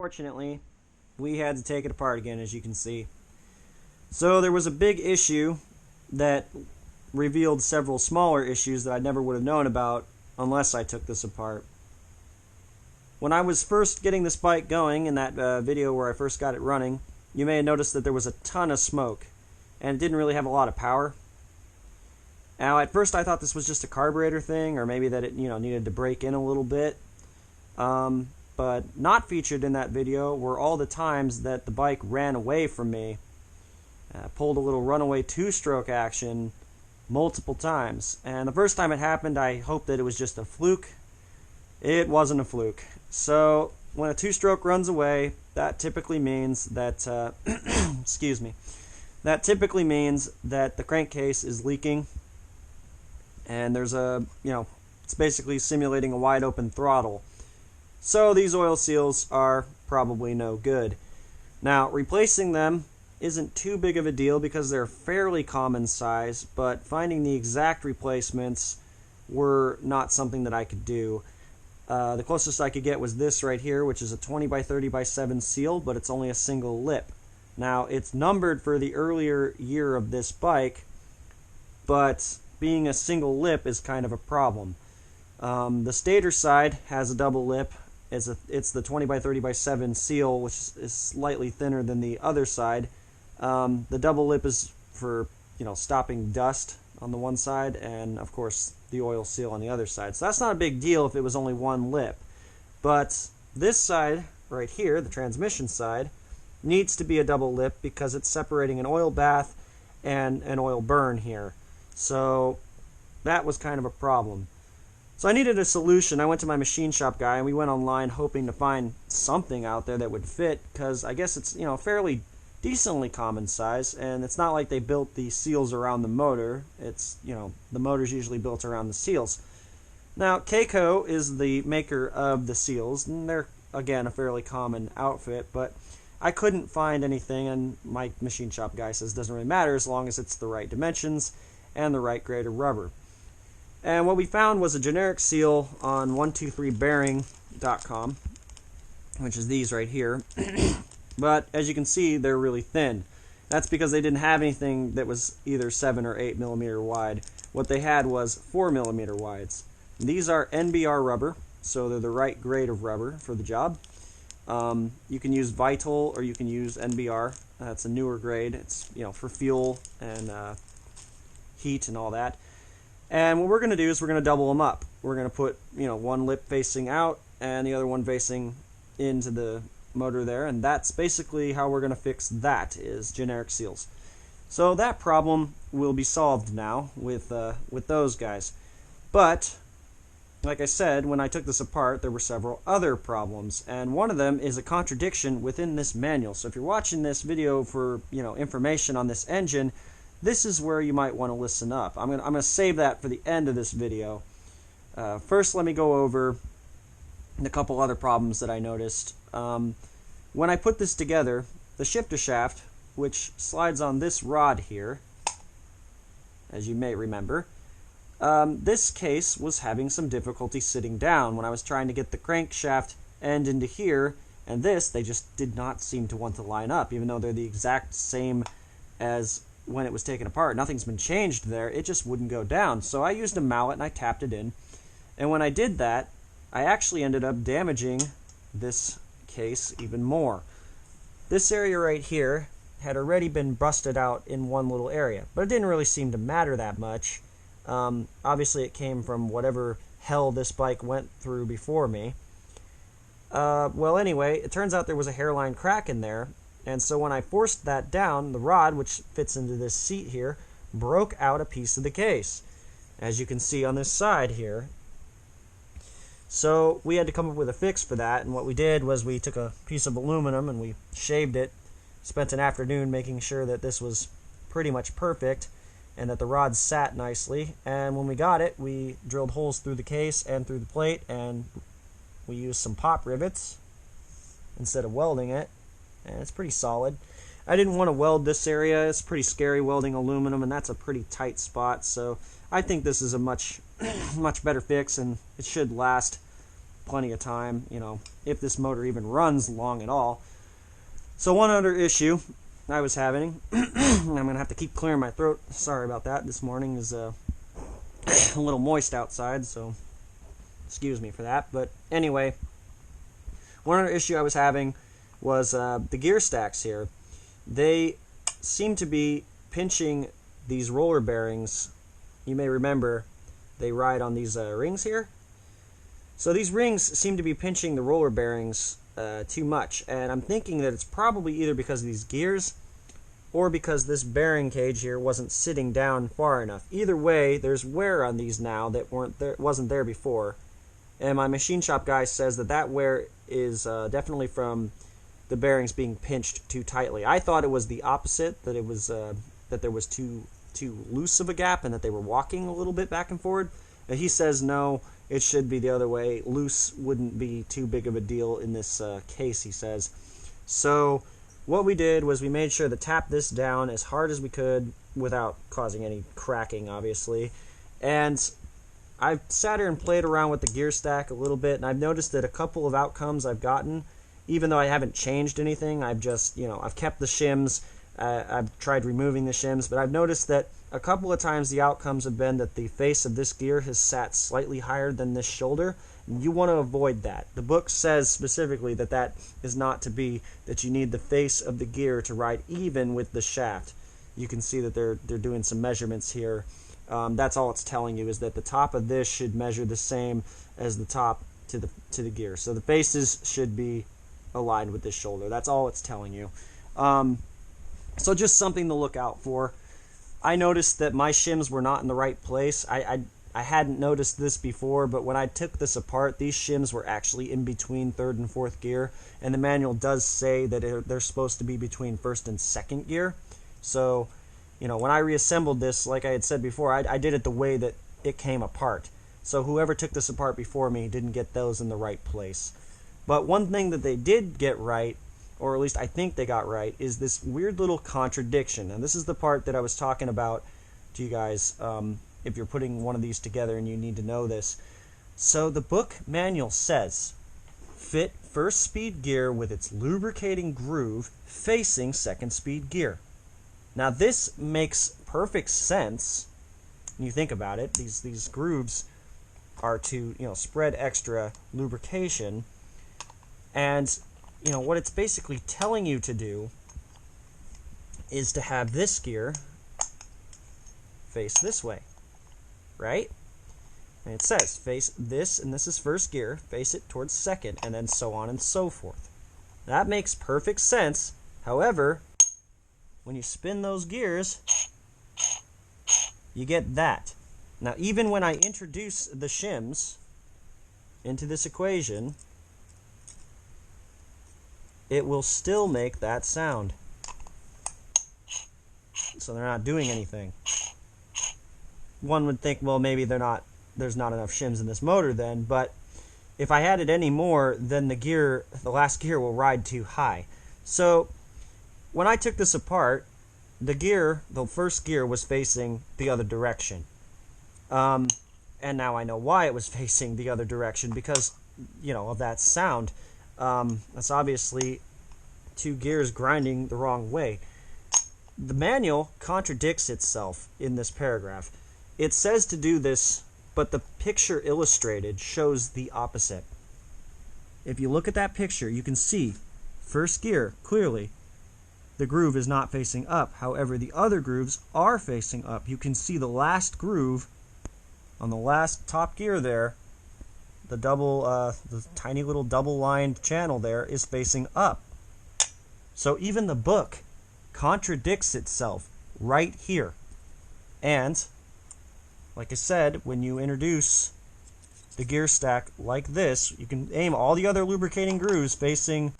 Fortunately, we had to take it apart again, as you can see. So there was a big issue that revealed several smaller issues that I never would have known about unless I took this apart. When I was first getting this bike going, in that video where I first got it running, you may have noticed that there was a ton of smoke, and it didn't really have a lot of power. Now, at first I thought this was just a carburetor thing, or maybe that it needed to break in a little bit. But not featured in that video were all the times that the bike ran away from me. Pulled a little runaway two-stroke action multiple times. And the first time it happened, I hoped that it was just a fluke. It wasn't a fluke. So when a two-stroke runs away, that typically means that, excuse me, that typically means that the crankcase is leaking. And there's it's basically simulating a wide open throttle. So these oil seals are probably no good. Now, replacing them isn't too big of a deal because they're fairly common size, but finding the exact replacements were not something that I could do. The closest I could get was this right here, which is a 20 by 30 by 7 seal, but it's only a single lip. Now, it's numbered for the earlier year of this bike, but being a single lip is kind of a problem. The stator side has a double lip. It's the 20 by 30 by 7 seal, which is slightly thinner than the other side. The double lip is for stopping dust on the one side, and of course the oil seal on the other side. So that's not a big deal if it was only one lip. But this side right here, the transmission side, needs to be a double lip because it's separating an oil bath and an oil burn here. So that was kind of a problem. So I needed a solution. I went to my machine shop guy, and we went online hoping to find something out there that would fit, because I guess it's fairly decently common size, and it's not like they built the seals around the motor. It's the motor's usually built around the seals. Now, Keiko is the maker of the seals, and they're again a fairly common outfit, but I couldn't find anything, and my machine shop guy says it doesn't really matter as long as it's the right dimensions and the right grade of rubber. And what we found was a generic seal on 123bearing.com, which is these right here. But as you can see, they're really thin. That's because they didn't have anything that was either 7 or 8 millimeter wide. What they had was 4 millimeter wides. These are NBR rubber, so they're the right grade of rubber for the job. You can use Vital or you can use NBR. That's a newer grade. It's for fuel and heat and all that. And what we're going to do is we're going to double them up. We're going to put, one lip facing out and the other one facing into the motor there, and that's basically how we're going to fix that, is generic seals. So that problem will be solved now with those guys. But, like I said, when I took this apart, there were several other problems, and one of them is a contradiction within this manual. So if you're watching this video for, information on this engine, this is where you might want to listen up. I'm gonna save that for the end of this video. First, let me go over a couple other problems that I noticed. When I put this together, the shifter shaft, which slides on this rod here, as you may remember, this case was having some difficulty sitting down when I was trying to get the crankshaft end into here, and they just did not seem to want to line up, even though they're the exact same as when it was taken apart. Nothing's been changed there. It just wouldn't go down. So I used a mallet and I tapped it in. And when I did that, I actually ended up damaging this case even more. This area right here had already been busted out in one little area, but it didn't really seem to matter that much. Obviously it came from whatever hell this bike went through before me. Well, anyway, it turns out there was a hairline crack in there. And so when I forced that down, the rod, which fits into this seat here, broke out a piece of the case, as you can see on this side here. So we had to come up with a fix for that, and what we did was we took a piece of aluminum and we shaved it, spent an afternoon making sure that this was pretty much perfect and that the rod sat nicely. And when we got it, we drilled holes through the case and through the plate, and we used some pop rivets instead of welding it. And it's pretty solid. I didn't want to weld this area. It's pretty scary welding aluminum, and that's a pretty tight spot. So I think this is a much better fix, and it should last plenty of time, you know, if this motor even runs long at all. So one other issue I was having, I'm going to have to keep clearing my throat. Sorry about that. This morning is a little moist outside, so excuse me for that. But anyway, one other issue I was having was the gear stacks here. They seem to be pinching these roller bearings. You may remember they ride on these rings here. So these rings seem to be pinching the roller bearings too much, and I'm thinking that it's probably either because of these gears or because this bearing cage here wasn't sitting down far enough. Either way, there's wear on these now that wasn't there before, and my machine shop guy says that wear is definitely from the bearings being pinched too tightly. I thought it was the opposite, that it was that there was too loose of a gap and that they were walking a little bit back and forward. And he says no, it should be the other way. Loose wouldn't be too big of a deal in this case, he says. So what we did was we made sure to tap this down as hard as we could without causing any cracking, obviously. And I've sat here and played around with the gear stack a little bit, and I've noticed that a couple of outcomes I've gotten, even though I haven't changed anything, I've just, I've kept the shims, I've tried removing the shims, but I've noticed that a couple of times the outcomes have been that the face of this gear has sat slightly higher than this shoulder. You want to avoid that. The book says specifically that that is not to be, that you need the face of the gear to ride even with the shaft. You can see that they're doing some measurements here. That's all it's telling you, is that the top of this should measure the same as the top to the gear. So the faces should be aligned with this shoulder. That's all it's telling you. So just something to look out for. I noticed that my shims were not in the right place. I hadn't noticed this before, but when I took this apart, these shims were actually in between third and fourth gear, and the manual does say that they're supposed to be between first and second gear. So, when I reassembled this, like I had said before, I did it the way that it came apart. So whoever took this apart before me didn't get those in the right place. But one thing that they did get right, or at least I think they got right, is this weird little contradiction. And this is the part that I was talking about to you guys, if you're putting one of these together and you need to know this. So the book manual says, fit first speed gear with its lubricating groove facing second speed gear. Now this makes perfect sense when you think about it. These grooves are to spread extra lubrication, and what it's basically telling you to do is to have this gear face this way, right? And it says face this, and this is first gear, face it towards second, and then so on and so forth. That makes perfect sense. However, when you spin those gears, you get that. Now, even when I introduce the shims into this equation, it will still make that sound. So they're not doing anything. One would think, well, maybe there's not enough shims in this motor then, but if I added any more, then the last gear will ride too high. So when I took this apart, the first gear was facing the other direction. And now I know why it was facing the other direction, because, of that sound. That's obviously two gears grinding the wrong way. The manual contradicts itself in this paragraph. It says to do this, but the picture illustrated shows the opposite. If you look at that picture, you can see first gear, clearly, the groove is not facing up. However, the other grooves are facing up. You can see the last groove on the last top gear there. The tiny little double-lined channel there is facing up. So even the book contradicts itself right here. And, like I said, when you introduce the gear stack like this, you can aim all the other lubricating grooves facing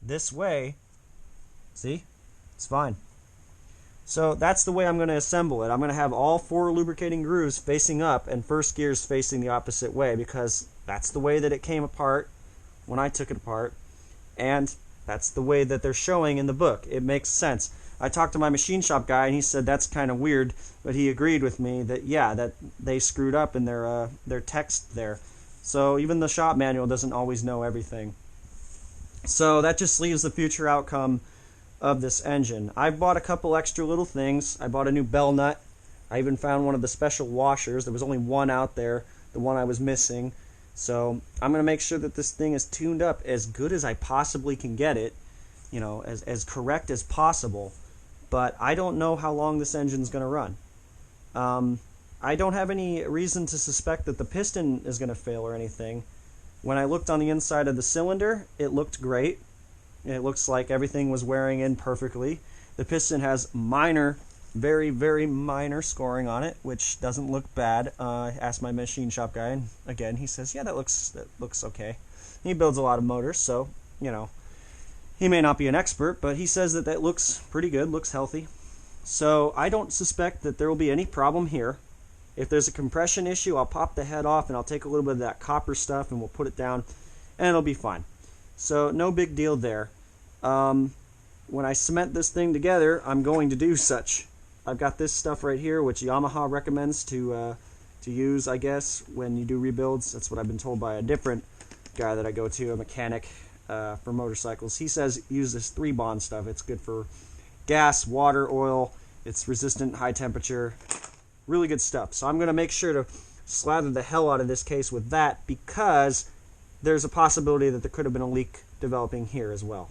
this way. See? It's fine. So that's the way I'm going to assemble it. I'm going to have all 4 lubricating grooves facing up and first gears facing the opposite way, because that's the way that it came apart when I took it apart, and that's the way that they're showing in the book. It makes sense. I talked to my machine shop guy, and he said that's kind of weird, but he agreed with me that, yeah, that they screwed up in their text there. So even the shop manual doesn't always know everything. So that just leaves the future outcome of this engine. I've bought a couple extra little things. I bought a new bell nut. I even found one of the special washers. There was only one out there, the one I was missing. So I'm going to make sure that this thing is tuned up as good as I possibly can get it, you know, as correct as possible. But I don't know how long this engine's going to run. I don't have any reason to suspect that the piston is going to fail or anything. When I looked on the inside of the cylinder, it looked great. It looks like everything was wearing in perfectly. The piston has minor, very, very minor scoring on it, which doesn't look bad. I asked my machine shop guy, and again, he says, yeah, that looks okay. He builds a lot of motors, so, you know, he may not be an expert, but he says that looks pretty good, looks healthy. So I don't suspect that there will be any problem here. If there's a compression issue, I'll pop the head off and I'll take a little bit of that copper stuff and we'll put it down and it'll be fine. So no big deal there. When I cement this thing together, I'm going to do such. I've got this stuff right here, which Yamaha recommends to use, I guess, when you do rebuilds. That's what I've been told by a different guy that I go to, a mechanic for motorcycles. He says use this 3-bond stuff. It's good for gas, water, oil. It's resistant, high temperature. Really good stuff. So I'm going to make sure to slather the hell out of this case with that because there's a possibility that there could have been a leak developing here as well.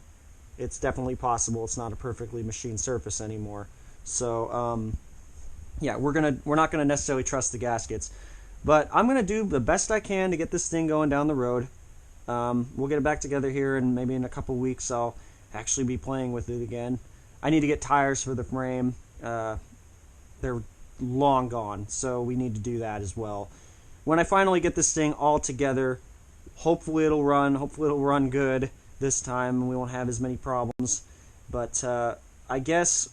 It's definitely possible. It's not a perfectly machined surface anymore. So yeah, we're not gonna necessarily trust the gaskets, but I'm gonna do the best I can to get this thing going down the road. We'll get it back together here, and maybe in a couple weeks I'll actually be playing with it again. I need to get tires for the frame. They're long gone, so we need to do that as well. When I finally get this thing all together, hopefully it'll run good this time, and we won't have as many problems. But I guess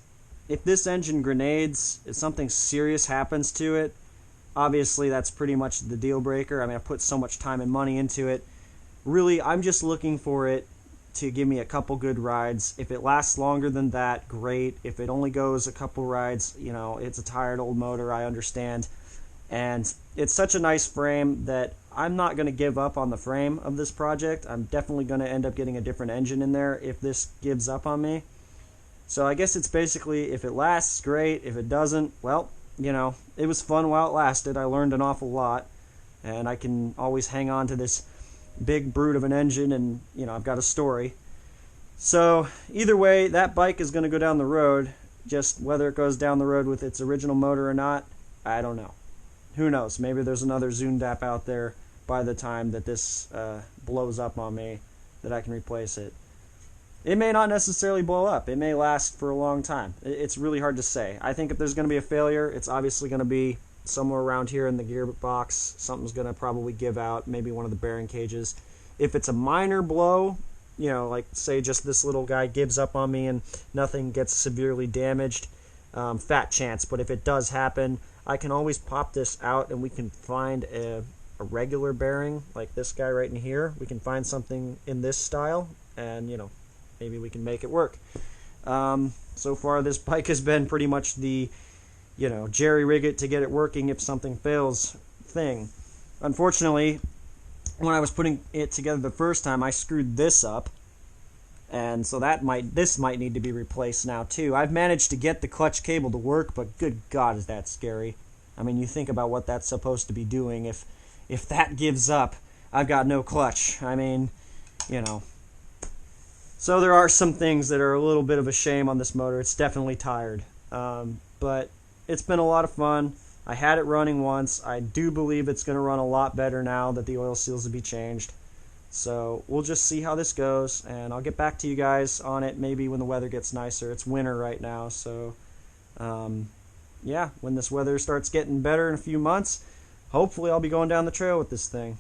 if this engine grenades, if something serious happens to it, obviously that's pretty much the deal breaker. I mean, I put so much time and money into it. Really, I'm just looking for it to give me a couple good rides. If it lasts longer than that, great. If it only goes a couple rides, you know, it's a tired old motor, I understand. And it's such a nice frame that I'm not going to give up on the frame of this project. I'm definitely going to end up getting a different engine in there if this gives up on me. So I guess it's basically, if it lasts, great. If it doesn't, well, you know, it was fun while it lasted. I learned an awful lot, and I can always hang on to this big brute of an engine, and, you know, I've got a story. So either way, that bike is going to go down the road. Just whether it goes down the road with its original motor or not, I don't know. Who knows? Maybe there's another Zundapp out there by the time that this blows up on me that I can replace it. It may not necessarily blow up. It may last for a long time. It's really hard to say. I think if there's going to be a failure, it's obviously going to be somewhere around here in the gearbox. Something's going to probably give out, maybe one of the bearing cages. If it's a minor blow, you know, like say just this little guy gives up on me and nothing gets severely damaged, fat chance. But if it does happen, I can always pop this out and we can find a regular bearing like this guy right in here. We can find something in this style and, you know, maybe we can make it work. So far this bike has been pretty much the, you know, jerry-rig it to get it working if something fails thing. Unfortunately, when I was putting it together the first time, I screwed this up. And so this might need to be replaced now too. I've managed to get the clutch cable to work, but good God, is that scary. I mean, you think about what that's supposed to be doing. If that gives up, I've got no clutch. I mean, you know. So there are some things that are a little bit of a shame on this motor. It's definitely tired. But it's been a lot of fun. I had it running once. I do believe it's going to run a lot better now that the oil seals have been changed. So we'll just see how this goes, and I'll get back to you guys on it maybe when the weather gets nicer. It's winter right now, so yeah, when this weather starts getting better in a few months, hopefully I'll be going down the trail with this thing.